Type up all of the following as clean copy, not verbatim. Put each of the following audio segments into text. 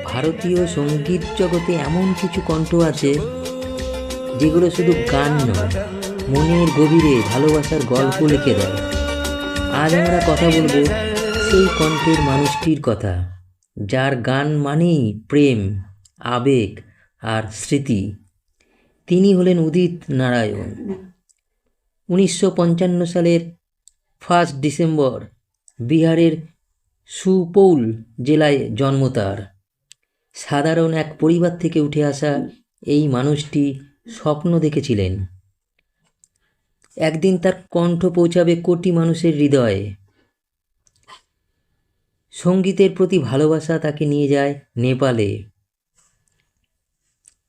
ভারতীয় সঙ্গীত জগতে এমন কিছু কণ্ঠ আছে যেগুলো শুধু গান নয়, মনের গভীরে ভালোবাসার গল্প লিখে দেয়। আজ আমরা কথা বলবো সেই কণ্ঠের মানুষটির কথা, যার গান মানেই প্রেম, আবেগ আর স্মৃতি। তিনি হলেন উদিত নারায়ণ। 1955 সালের 1 ডিসেম্বর বিহারের সুপৌল জেলায় জন্ম তার। সাধারণ এক পরিবার থেকে উঠে আসা এই মানুষটি স্বপ্ন দেখেছিলেন একদিন তার কণ্ঠ পৌঁছাবে কোটি মানুষের হৃদয়ে। সঙ্গীতের প্রতি ভালোবাসা তাকে নিয়ে যায় নেপালে।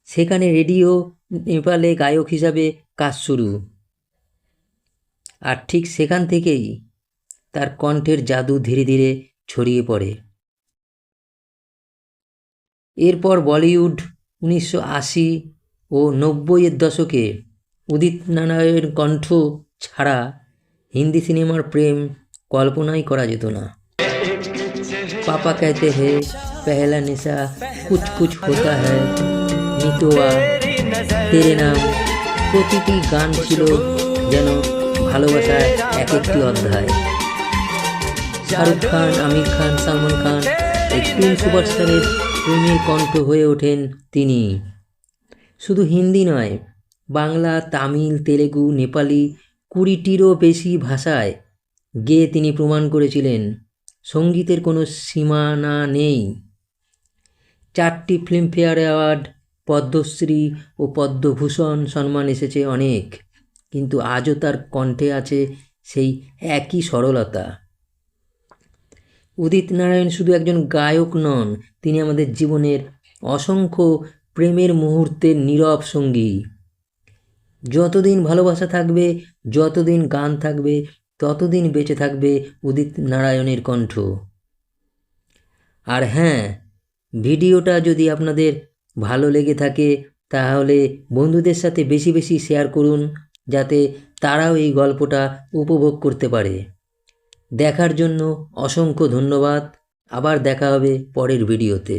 সেখানে রেডিও নেপালে গায়ক হিসাবে কাজ শুরু। আর ঠিক সেখান থেকেই তার কণ্ঠের জাদু ধীরে ধীরে ছড়িয়ে পড়ে। এরপর বলিউড 1980 ও 90-এর দশকে উদিত নারায়ণের কণ্ঠ ছাড়া হিন্দি সিনেমার প্রেম কল্পনাই করা যেত না। পাপা कहते हैं, पहला नेशा, कुछ कुछ होता है, মিতোয়া, তেরে নাম, প্রতিটি গান ছিল যেন ভালোবাসার এক একটি অধ্যায়। শাহরুখ খান, আমির খান, সালমান খান এই তিন সুপারস্টারের প্রেমের কণ্ঠ হয়ে ওঠেন তিনি। শুধু হিন্দি নয়, বাংলা, তামিল, তেলেগু, নেপালি 20টিরও বেশি ভাষায় গেয়ে তিনি প্রমাণ করেছিলেন সঙ্গীতের কোনো সীমানা নেই। 4টি ফিল্মফেয়ার অ্যাওয়ার্ড, পদ্মশ্রী ও পদ্মভূষণ সম্মান এসেছে অনেক, কিন্তু আজও তার কণ্ঠে আছে সেই একই সরলতা। উদিত নারায়ণ শুধু একজন গায়ক নন, তিনি আমাদের জীবনের অসংখ্য প্রেমের মুহূর্তের নীরব সঙ্গী। যতদিন ভালোবাসা থাকবে, যতদিন গান থাকবে, ততদিন বেঁচে থাকবে উদিত নারায়ণের কণ্ঠ। আর হ্যাঁ, ভিডিওটা যদি আপনাদের ভালো লেগে থাকে তাহলে বন্ধুদের সাথে বেশি বেশি শেয়ার করুন, যাতে তারাও এই গল্পটা উপভোগ করতে পারে। দেখার জন্য অসংখ্য ধন্যবাদ। আবার দেখা হবে পরের ভিডিওতে।